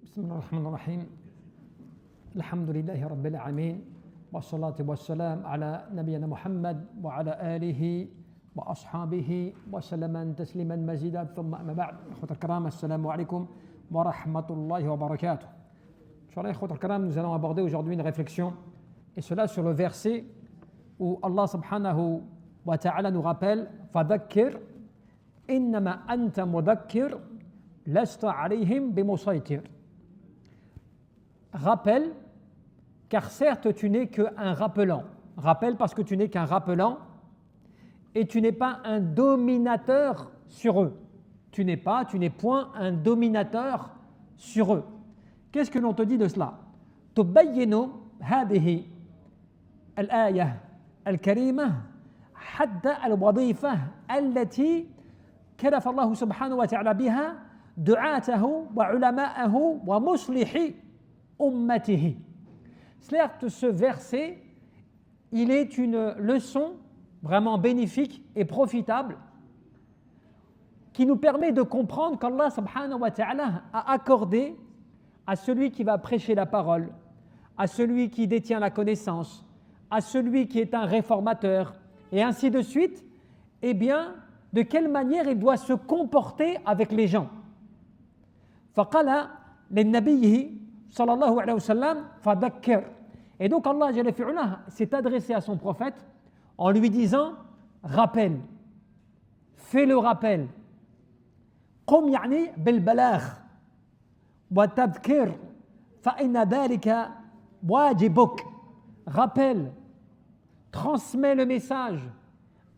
بسم الله الرحمن الرحيم الحمد لله رب العالمين والصلاة والسلام على نبينا محمد وعلى آله وأصحابه وسلم تسليما مزيدا ثم أما بعد أخوة الكرام السلام عليكم ورحمة الله وبركاته. Inch'Allah, أخوة الكرام, nous allons aborder aujourd'hui une réflexion et cela sur le verset où Allah subhanahu wa ta'ala nous rappelle فذكر إنما أنت مذكر لست عليهم بمسيطر. Rappelle, car certes tu n'es qu'un rappelant. Rappelle parce que tu n'es qu'un rappelant et tu n'es pas un dominateur sur eux. Tu n'es point un dominateur sur eux. Qu'est-ce que l'on te dit de cela? تبين هذه الآية الكريمة حد الوظيفة التي كلف الله سبحانه وتعالى بها دعاته وعلماءه ومصلحي أمته. Certes, ce verset, il est une leçon vraiment bénéfique et profitable qui nous permet de comprendre qu'Allah subhanahu wa ta'ala a accordé à celui qui va prêcher la parole, à celui qui détient la connaissance, à celui qui est un réformateur, et ainsi de suite, eh bien, de quelle manière il doit se comporter avec les gens. فَقَالَ لِلنَّبِيِّهِ صلى الله عليه وسلم فذكر. Et donc Allah Jalla fi'ula s'est adressé à son prophète en lui disant rappelle, fais le rappel. قم يعني بالبلاغ وتذكر فإن ذلك واجبك. Rappelle, transmets le message,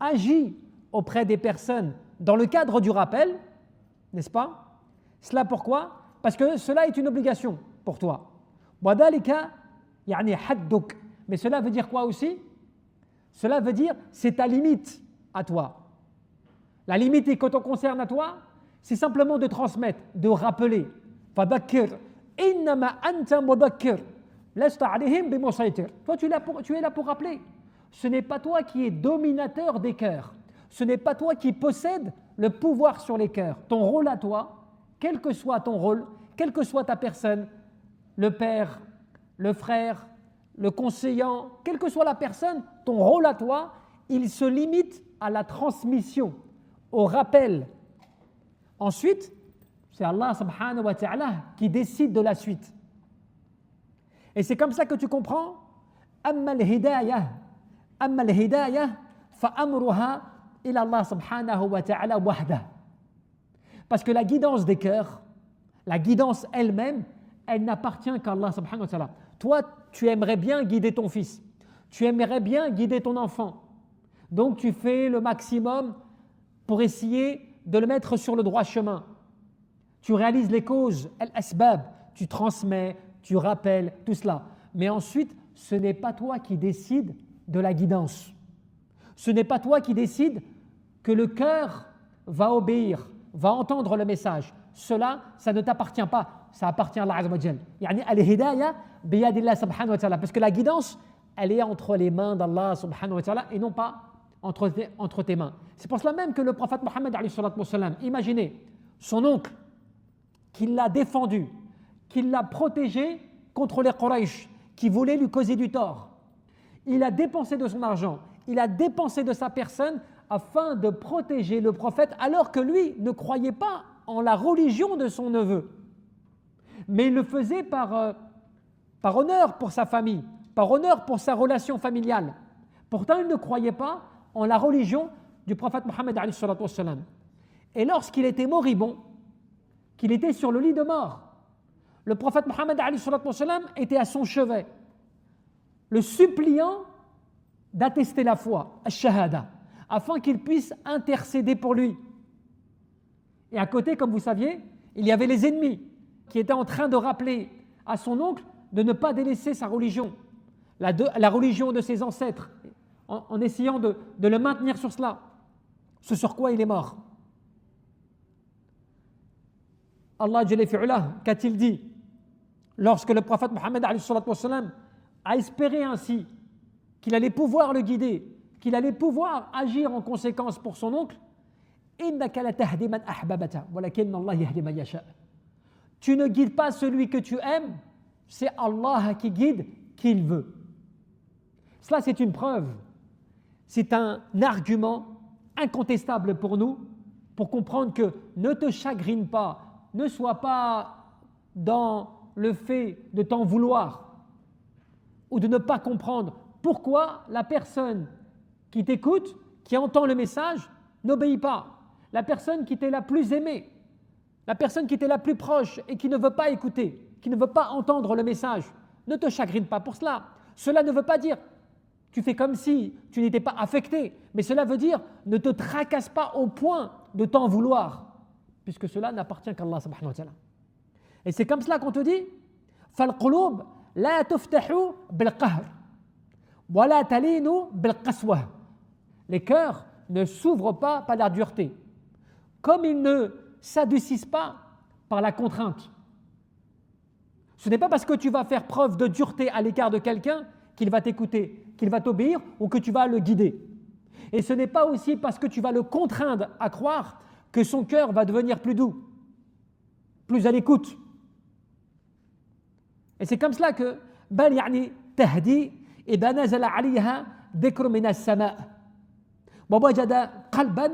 agis auprès des personnes dans le cadre du rappel, n'est-ce pas? Cela pourquoi? Parce que cela est une obligation pour toi. وذلك يعني حدك. Mais cela veut dire quoi aussi? Cela veut dire c'est ta limite à toi. La limite qui te concerne à toi, c'est simplement de transmettre, de rappeler. فذكر إنما أنت مذكر لست عليهم بمسيطر. Toi tu es là pour rappeler. Ce n'est pas toi qui es dominateur des cœurs. Ce n'est pas toi qui possède le pouvoir sur les cœurs. Ton rôle à toi, quel que soit ton rôle, quelle que soit ta personne, le père, le frère, le conseillant, quelle que soit la personne, ton rôle à toi, il se limite à la transmission, au rappel. Ensuite, c'est Allah subhanahu wa ta'ala qui décide de la suite. Et c'est comme ça que tu comprends أما الهداية فأمرها إلى الله سبحانه وتعالى وحده. Parce que la guidance des cœurs, la guidance elle-même, elle n'appartient qu'à Allah subhanahu wa ta'ala. Toi, tu aimerais bien guider ton fils, tu aimerais bien guider ton enfant, donc tu fais le maximum pour essayer de le mettre sur le droit chemin. Tu réalises les causes, al-asbab, tu transmets, tu rappelles, tout cela. Mais ensuite, ce n'est pas toi qui décides de la guidance. Ce n'est pas toi qui décides que le cœur va obéir, va entendre le message. Cela, ça ne t'appartient pas, ça appartient à Allah Azza wa Jal. Yani al-hidayah biyadillah subhanahu wa ta'ala. Parce que la guidance, elle est entre les mains d'Allah subhanahu wa ta'ala et non pas entre tes mains. C'est pour cela même que le prophète Mohammed alayhi salatu wa salam, imaginez son oncle qui l'a défendu, qui l'a protégé contre les Quraysh qui voulaient lui causer du tort. Il a dépensé de son argent, il a dépensé de sa personne afin de protéger le prophète alors que lui ne croyait pas en la religion de son neveu. Mais il le faisait par honneur pour sa famille, par honneur pour sa relation familiale. Pourtant, il ne croyait pas en la religion du prophète Mohammed alayhi salatu wa salam. Et lorsqu'il était moribond, qu'il était sur le lit de mort, le prophète Mohammed alayhi salatu wa salam était à son chevet, le suppliant d'attester la foi, ash-shahada, afin qu'il puisse intercéder pour lui. Et à côté, comme vous saviez, il y avait les ennemis qui étaient en train de rappeler à son oncle de ne pas délaisser sa religion, la religion de ses ancêtres, en essayant de le maintenir sur cela, ce sur quoi il est mort. Allah Jalla fi'ula, qu'a-t-il dit lorsque le prophète Mohammed alayhi salatu wa salam a espéré ainsi qu'il allait pouvoir le guider, qu'il allait pouvoir agir en conséquence pour son oncle? إنك لتهدي من أحببت ولكن الله يهدي من يشاء. Tu ne guides pas celui que tu aimes, c'est Allah qui guide qui il veut. Cela, c'est une preuve, c'est un argument incontestable pour nous, pour comprendre que ne te chagrine pas, ne sois pas dans le fait de t'en vouloir ou de ne pas comprendre pourquoi la personne qui t'écoute, qui entend le message, n'obéit pas. La personne qui t'est la plus aimée, la personne qui t'est la plus proche et qui ne veut pas écouter, qui ne veut pas entendre le message, ne te chagrine pas pour cela. Cela ne veut pas dire tu fais comme si tu n'étais pas affecté, mais cela veut dire ne te tracasse pas au point de t'en vouloir, puisque cela n'appartient qu'à Allah subhanahu wa ta'ala. Et c'est comme cela qu'on te dit فَالْقُلُوبِ لَا تُفْتَحُ بِالْقَهْرِ وَلَا تَلِينُ بِالْقَسْوَةِ. Les cœurs ne s'ouvrent pas par la dureté, comme ils ne s'adoucissent pas par la contrainte. Ce n'est pas parce que tu vas faire preuve de dureté à l'égard de quelqu'un qu'il va t'écouter, qu'il va t'obéir ou que tu vas le guider. Et ce n'est pas aussi parce que tu vas le contraindre à croire que son cœur va devenir plus doux, plus à l'écoute. Et c'est comme cela que بل يعني تهدي إذا نزل عليها ذكر من السماء ووجد قلبا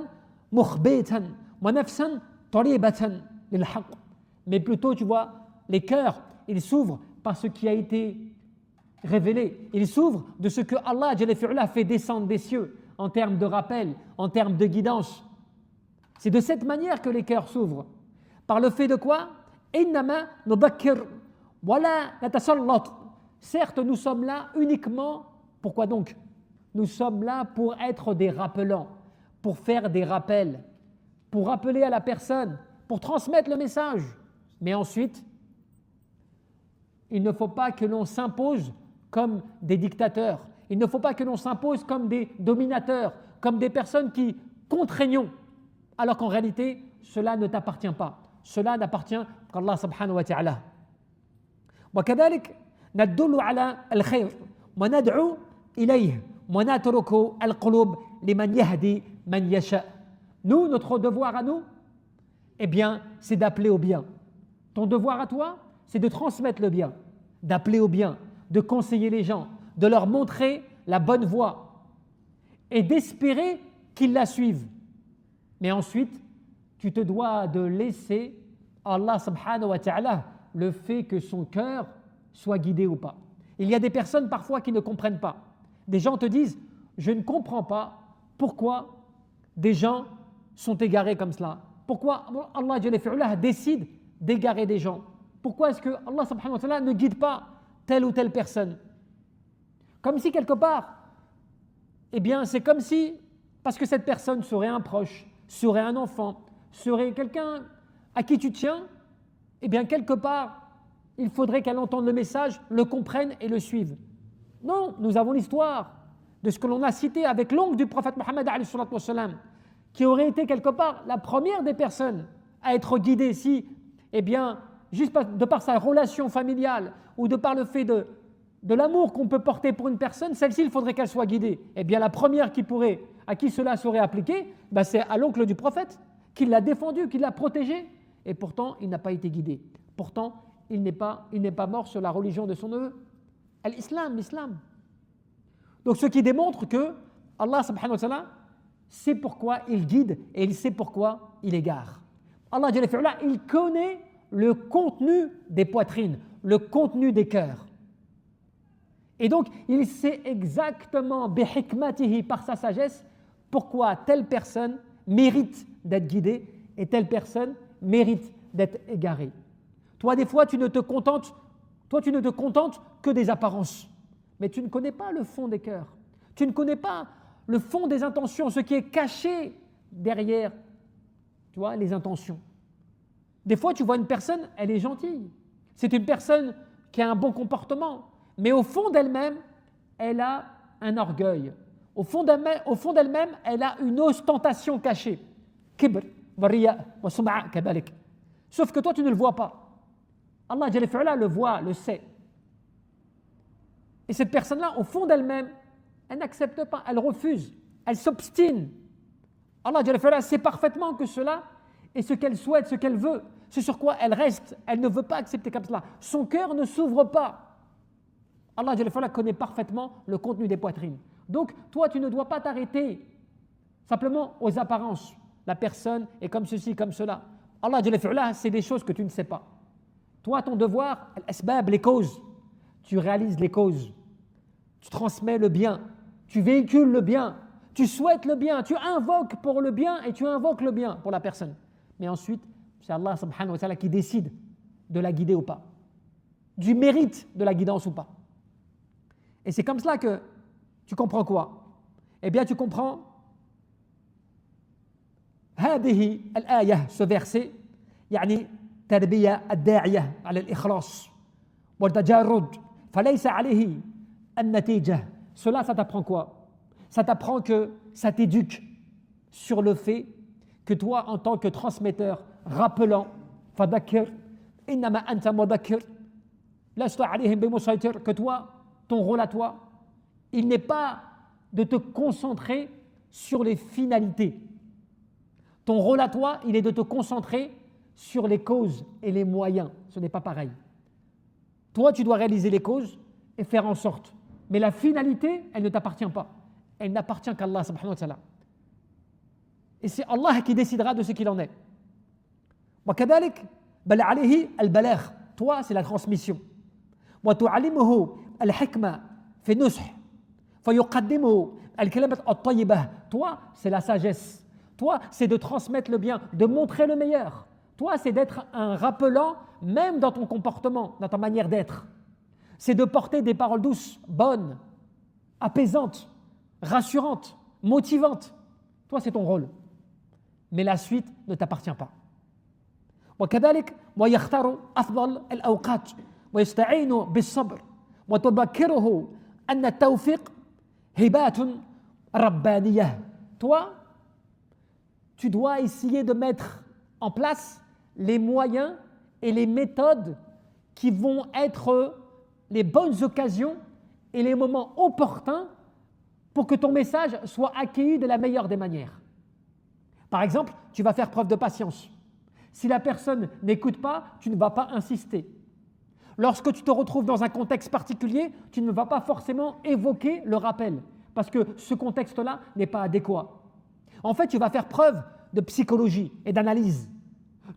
مخبتا ونفسا طريبة للحق. Mais plutôt, tu vois, les cœurs, ils s'ouvrent par ce qui a été révélé. Ils s'ouvrent de ce que Allah a fait descendre des cieux en termes de rappel, en termes de guidance. C'est de cette manière que les cœurs s'ouvrent. Par le fait de quoi? إنما نذكر ولا نتسلط. Certes, nous sommes là uniquement. Pourquoi donc? Nous sommes là pour être des rappelants, pour faire des rappels, pour rappeler à la personne, pour transmettre le message. Mais ensuite, il ne faut pas que l'on s'impose comme des dictateurs. Il ne faut pas que l'on s'impose comme des dominateurs, comme des personnes qui contraignons, alors qu'en réalité, cela ne t'appartient pas. Cela n'appartient qu'à Allah subhanahu wa ta'ala. وكذلك ندل على الخير وندعو إليه ونترك القلوب لمن يهدي من يشاء. Nous, notre devoir à nous, eh bien, c'est d'appeler au bien. Ton devoir à toi, c'est de transmettre le bien, d'appeler au bien, de conseiller les gens, de leur montrer la bonne voie et d'espérer qu'ils la suivent. Mais ensuite, tu te dois de laisser Allah subhanahu wa ta'ala le fait que son cœur soit guidé ou pas. Il y a des personnes parfois qui ne comprennent pas. Des gens te disent, je ne comprends pas pourquoi des gens sont égarés comme cela. Pourquoi Allah décide d'égarer des gens? Pourquoi est-ce que Allah subhanahu wa ta'ala ne guide pas telle ou telle personne? Comme si quelque part, eh bien c'est comme si, parce que cette personne serait un proche, serait un enfant, serait quelqu'un à qui tu tiens, eh bien quelque part, il faudrait qu'elle entende le message, le comprenne et le suive. Non, nous avons l'histoire de ce que l'on a cité avec l'oncle du prophète Mohammed alayhi salatu wa salam, qui aurait été quelque part la première des personnes à être guidée si, eh bien, juste de par sa relation familiale ou de par le fait de l'amour qu'on peut porter pour une personne, celle-ci, il faudrait qu'elle soit guidée. Eh bien, la première à qui cela serait appliqué, c'est à l'oncle du prophète, qui l'a défendu, qui l'a protégé, et pourtant, il n'a pas été guidé. Pourtant, il n'est pas mort sur la religion de son neveu, l'islam. Donc, ce qui démontre que Allah subhanahu wa ta'ala sait pourquoi il guide et il sait pourquoi il égare. Allah, il connaît le contenu des poitrines, le contenu des cœurs. Et donc, il sait exactement, bihikmatihi, par sa sagesse, pourquoi telle personne mérite d'être guidée et telle personne mérite d'être égarée. Toi, des fois, tu ne te contentes que des apparences, mais tu ne connais pas le fond des cœurs. Tu ne connais pas le fond des intentions, ce qui est caché derrière, tu vois, les intentions. Des fois, tu vois une personne, elle est gentille. C'est une personne qui a un bon comportement, mais au fond d'elle-même, elle a un orgueil. Au fond d'elle-même, elle a une ostentation cachée. Kibr, riya, wa sum'a kadalik. Sauf que toi, tu ne le vois pas. Allah Jalla fi'ala le voit, le sait. Et cette personne-là, au fond d'elle-même, elle n'accepte pas, elle refuse, elle s'obstine. Allah Jalla fi'ala sait parfaitement que cela est ce qu'elle souhaite, ce qu'elle veut. ce sur quoi elle reste, elle ne veut pas accepter comme cela. Son cœur ne s'ouvre pas. Allah connaît parfaitement le contenu des poitrines. Donc, toi, tu ne dois pas t'arrêter simplement aux apparences. La personne est comme ceci, comme cela. Allah, c'est des choses que tu ne sais pas. Toi, ton devoir, les causes. Tu réalises les causes. Tu transmets le bien. Tu véhicules le bien. Tu souhaites le bien. Tu invoques pour le bien et tu invoques le bien pour la personne. Mais ensuite, c'est Allah subhanahu wa ta'ala qui décide de la guider ou pas. Du mérite de la guidance ou pas. Et c'est comme cela que tu comprends quoi? Eh bien, tu comprends هذه الآية, ce verset, يعني تربية الداعية على الإخلاص والتجرد فليس عليه النتيجة. Cela, ça t'apprend quoi? Ça t'apprend que ça t'éduque sur le fait que toi, en tant que transmetteur, rappelant, فذكر إنما أنت مذكر لست عليهم بمسيطر, que toi, ton rôle à toi, il n'est pas de te concentrer sur les finalités. Ton rôle à toi, il est de te concentrer sur les causes et les moyens. Ce n'est pas pareil. Toi, tu dois réaliser les causes et faire en sorte. Mais la finalité, elle ne t'appartient pas. Elle n'appartient qu'à Allah subhanahu wa ta'ala. Et c'est Allah qui décidera de ce qu'il en est. وكذلك بل عليه البلاغ. Toi, c'est la transmission. وتعلمه الحكمة في النصح فيقدمه الكلمة الطيبة. Toi, c'est la sagesse. Toi, c'est de transmettre le bien, de montrer le meilleur. Toi, c'est d'être un rappelant, même dans ton comportement, dans ta manière d'être. C'est de porter des paroles douces, bonnes, apaisantes, rassurantes, motivantes. Toi, c'est ton rôle. Mais la suite ne t'appartient pas. وكذلك ويختار أفضل الأوقات ويستعين بالصبر وتذكره أن التوفيق هبات ربانية. Toi, tu dois essayer de mettre en place les moyens et les méthodes qui vont être les bonnes occasions et les moments opportuns pour que ton message soit accueilli de la meilleure des manières. Par exemple, tu vas faire preuve de patience. Si la personne n'écoute pas, tu ne vas pas insister. Lorsque tu te retrouves dans un contexte particulier, tu ne vas pas forcément évoquer le rappel parce que ce contexte-là n'est pas adéquat. En fait, tu vas faire preuve de psychologie et d'analyse.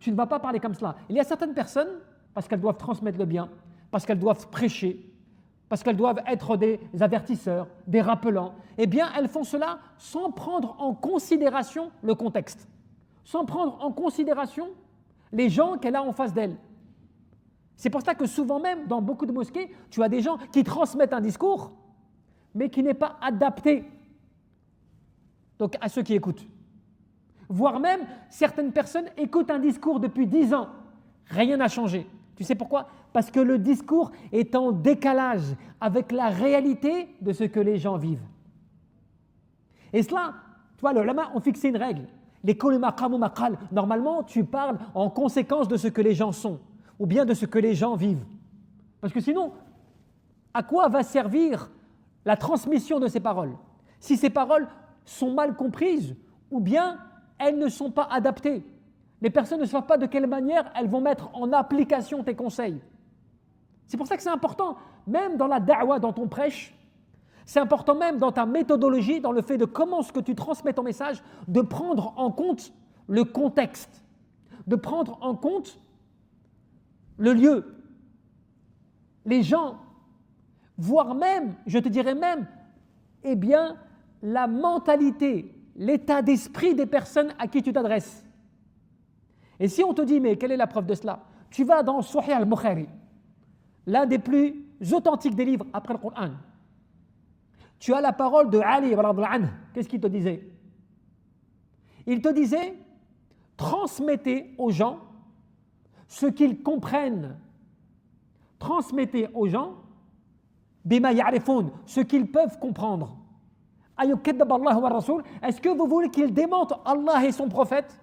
Tu ne vas pas parler comme cela. Il y a certaines personnes, parce qu'elles doivent transmettre le bien, parce qu'elles doivent prêcher, parce qu'elles doivent être des avertisseurs, des rappelants, eh bien, elles font cela sans prendre en considération le contexte, sans prendre en considération les gens qu'elle a en face d'elle. C'est pour ça que souvent même, dans beaucoup de mosquées, tu as des gens qui transmettent un discours, mais qui n'est pas adapté donc, à ceux qui écoutent. Voire même, certaines personnes écoutent un discours depuis 10 ans. Rien n'a changé. Tu sais pourquoi? Parce que le discours est en décalage avec la réalité de ce que les gens vivent. Et cela, tu vois, les ulama ont fixé une règle. Les qawlu maqamu maqal. Normalement, tu parles en conséquence de ce que les gens sont, ou bien de ce que les gens vivent. Parce que sinon, à quoi va servir la transmission de ces paroles? Si ces paroles sont mal comprises, ou bien elles ne sont pas adaptées. Les personnes ne savent pas de quelle manière elles vont mettre en application tes conseils. C'est pour ça que c'est important, même dans la da'wa, dans ton prêche, c'est important même dans ta méthodologie, dans le fait de comment ce que tu transmets ton message, de prendre en compte le contexte, de prendre en compte le lieu, les gens, voire même, je te dirais même, eh bien, la mentalité, l'état d'esprit des personnes à qui tu t'adresses. Et si on te dit, mais quelle est la preuve de cela? Tu vas dans Sahih al-Bukhari, l'un des plus authentiques des livres après le Coran. Tu as la parole de Ali, qu'est-ce qu'il te disait? Il te disait, transmettez aux gens ce qu'ils comprennent. Transmettez aux gens bima ya'rifun, ce qu'ils peuvent comprendre. Est-ce que vous voulez qu'ils démentent Allah et son prophète?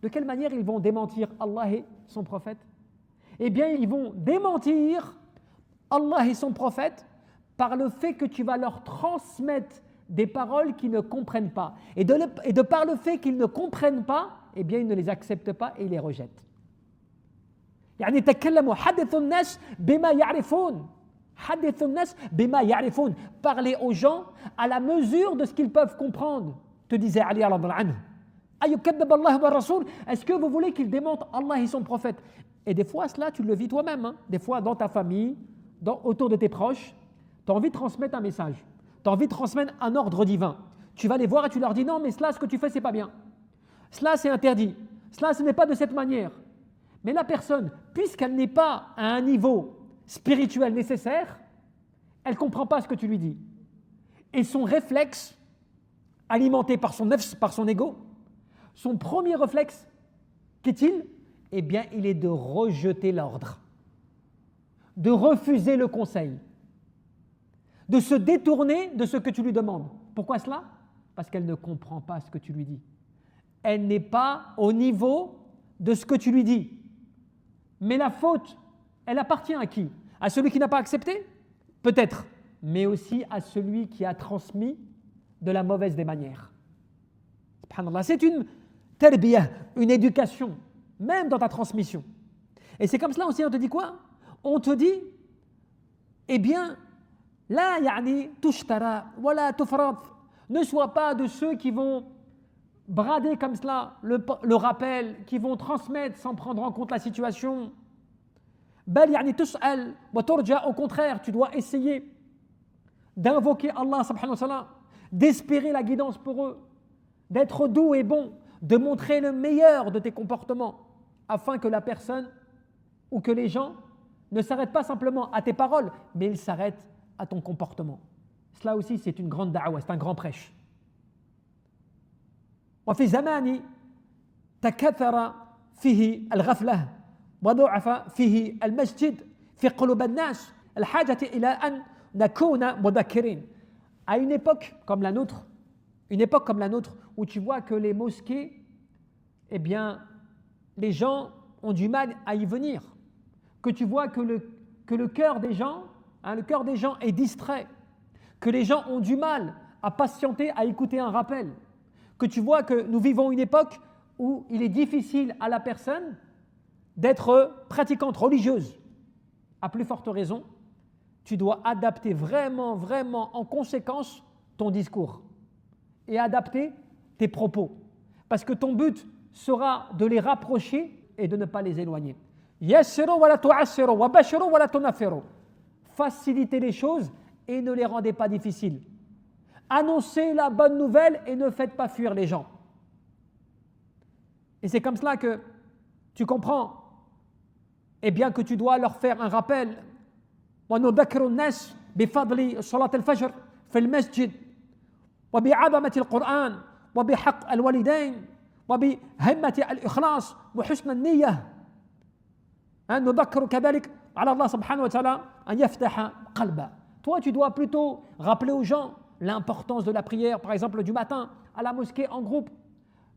De quelle manière ils vont démentir Allah et son prophète? Eh bien, ils vont démentir Allah et son prophète par le fait que tu vas leur transmettre des paroles qu'ils ne comprennent pas. Et de par le fait qu'ils ne comprennent pas, eh bien, ils ne les acceptent pas et ils les rejettent. يعني تكلموا حدثوا الناس بما يعرفون حدثوا الناس بما يعرفون parlez aux gens à la mesure de ce qu'ils peuvent comprendre te disait Ali radhiyallahu anhu ayukadzib Allah wa rasoul est-ce que vous voulez qu'il démonte Allah et son prophète et des fois cela tu le vis toi-même hein? Des fois dans ta famille autour de tes proches tu as envie de transmettre un message tu as envie de transmettre un ordre divin tu vas les voir et tu leur dis non mais cela ce que tu fais c'est pas bien cela c'est interdit cela ce n'est pas de cette manière mais la personne puisqu'elle n'est pas à un niveau spirituel nécessaire, elle ne comprend pas ce que tu lui dis. Et son réflexe, alimenté par son nefs, par son ego, son premier réflexe, qu'est-il? Eh bien, il est de rejeter l'ordre, de refuser le conseil, de se détourner de ce que tu lui demandes. Pourquoi cela? Parce qu'elle ne comprend pas ce que tu lui dis. Elle n'est pas au niveau de ce que tu lui dis. Mais la faute, elle appartient à qui? À celui qui n'a pas accepté? Peut-être, mais aussi à celui qui a transmis de la mauvaise des manières. Subhanallah, c'est une tarbiyah, une éducation, même dans ta transmission. Et c'est comme cela aussi, on te dit quoi? On te dit, eh bien, la yani tushtara, wala tufrat, ne sois pas de ceux qui vont brader comme cela le rappel, qui vont transmettre sans prendre en compte la situation. Au contraire, tu dois essayer d'invoquer Allah subhanahu wa ta'ala, d'espérer la guidance pour eux, d'être doux et bon, de montrer le meilleur de tes comportements, afin que la personne ou que les gens ne s'arrêtent pas simplement à tes paroles, mais ils s'arrêtent à ton comportement. Cela aussi, c'est une grande da'wa, c'est un grand prêche. وفي زمان تكثر فيه الغفلة وضعف فيه المسجد في قلوب الناس الحاجة إلى أن نكون مذكرين. À une époque comme la nôtre, où tu vois que les mosquées, eh bien, les gens ont du mal à y venir, que tu vois que le cœur des gens, le cœur des gens est distrait, que les gens ont du mal à patienter, à écouter un rappel, que tu vois que nous vivons une époque où il est difficile à la personne d'être pratiquante religieuse. À plus forte raison, tu dois adapter vraiment, vraiment en conséquence ton discours et adapter tes propos. Parce que ton but sera de les rapprocher et de ne pas les éloigner. Yassiru wa la tu'assiru wa bashiru wa la tunaffiru. Facilitez les choses et ne les rendez pas difficiles. Annoncez la bonne nouvelle et ne faites pas fuir les gens. Et c'est comme cela que tu comprends, eh bien, que tu dois leur faire un rappel. وَنُذَكِّرُ النَّاسِ بِفَضْلِ صَلَاةِ الْفَجْرِ في المسجد وبعظمة القرآن وبحق الوالدين وبهمة الإخلاص وحسن النية. نذكر كذلك على الله سبحانه وتعالى أن يفتح قلبه. Toi, tu dois plutôt rappeler aux gens l'importance de la prière, par exemple du matin, à la mosquée en groupe,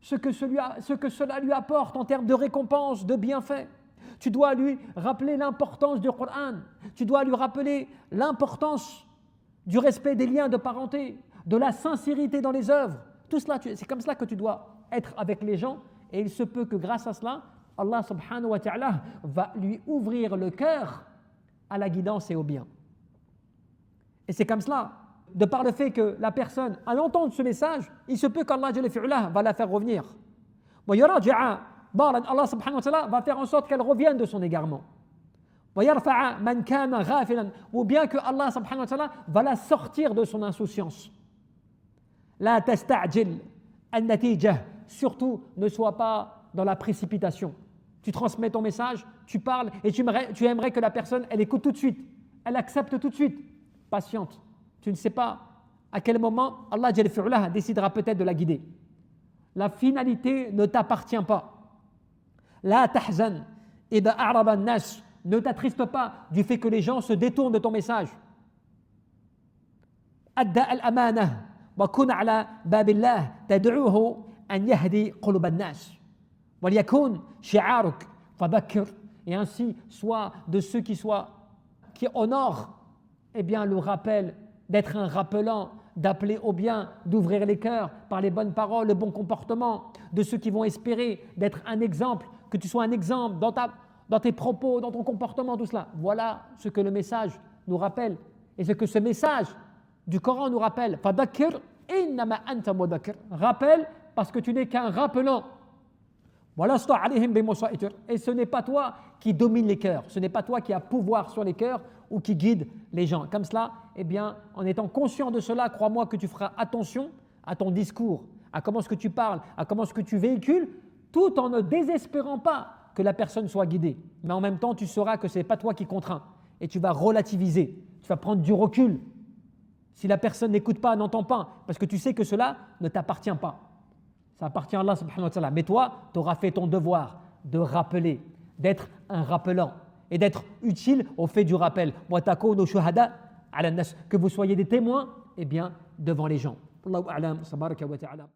ce que cela lui apporte en termes de récompense, de bienfaits. Tu dois lui rappeler l'importance du Coran, tu dois lui rappeler l'importance du respect des liens de parenté, de la sincérité dans les œuvres. Tout cela, c'est comme cela que tu dois être avec les gens, et il se peut que grâce à cela, Allah subhanahu wa ta'ala va lui ouvrir le cœur à la guidance et au bien. Et c'est comme cela, de par le fait que la personne, à l'entendre ce message, il se peut qu'Allah va la faire revenir. Allah subhanahu wa ta'ala va faire en sorte qu'elle revienne de son égarement. Ou bien que Allah subhanahu wa ta'ala va la sortir de son insouciance. La tasta'jil an-natijah. Surtout, ne sois pas dans la précipitation. Tu transmets ton message, tu parles et tu aimerais que la personne, elle écoute tout de suite, elle accepte tout de suite. Patiente. Tu ne sais pas à quel moment Allah décidera peut-être de la guider. La finalité ne t'appartient pas. La tahzan idha a'rada an-nas. Ne t'attriste pas du fait que les gens se détournent de ton message. Adda al-amanah wa kun ala babillah tad'uhu an yahdi qulub an-nas. Wa liyakun shi'aruk fadhakkir. Et ainsi, sois de ceux qui honorent eh bien, le rappel, d'être un rappelant, d'appeler au bien, d'ouvrir les cœurs par les bonnes paroles, le bon comportement, de ceux qui vont espérer d'être un exemple, que tu sois un exemple dans tes propos, dans ton comportement, tout cela. Voilà ce que le message nous rappelle et ce que ce message du Coran nous rappelle. Fadakir innama anta mudakir. Rappelle parce que tu n'es qu'un rappelant. Et ce n'est pas toi qui domine les cœurs, ce n'est pas toi qui as pouvoir sur les cœurs ou qui guide les gens. Comme cela, eh bien, en étant conscient de cela, crois-moi que tu feras attention à ton discours, à comment ce que tu parles, à comment ce que tu véhicules, tout en ne désespérant pas que la personne soit guidée. Mais en même temps, tu sauras que ce n'est pas toi qui contrains et tu vas relativiser, tu vas prendre du recul. Si la personne n'écoute pas, n'entend pas, parce que tu sais que cela ne t'appartient pas. Ça appartient à Allah subhanahu wa ta'ala. Mais toi, tu auras fait ton devoir de rappeler, d'être un rappelant et d'être utile au fait du rappel. Que vous soyez des témoins, eh bien, devant les gens. Allahu a'lam, tabaraka wa ta'ala.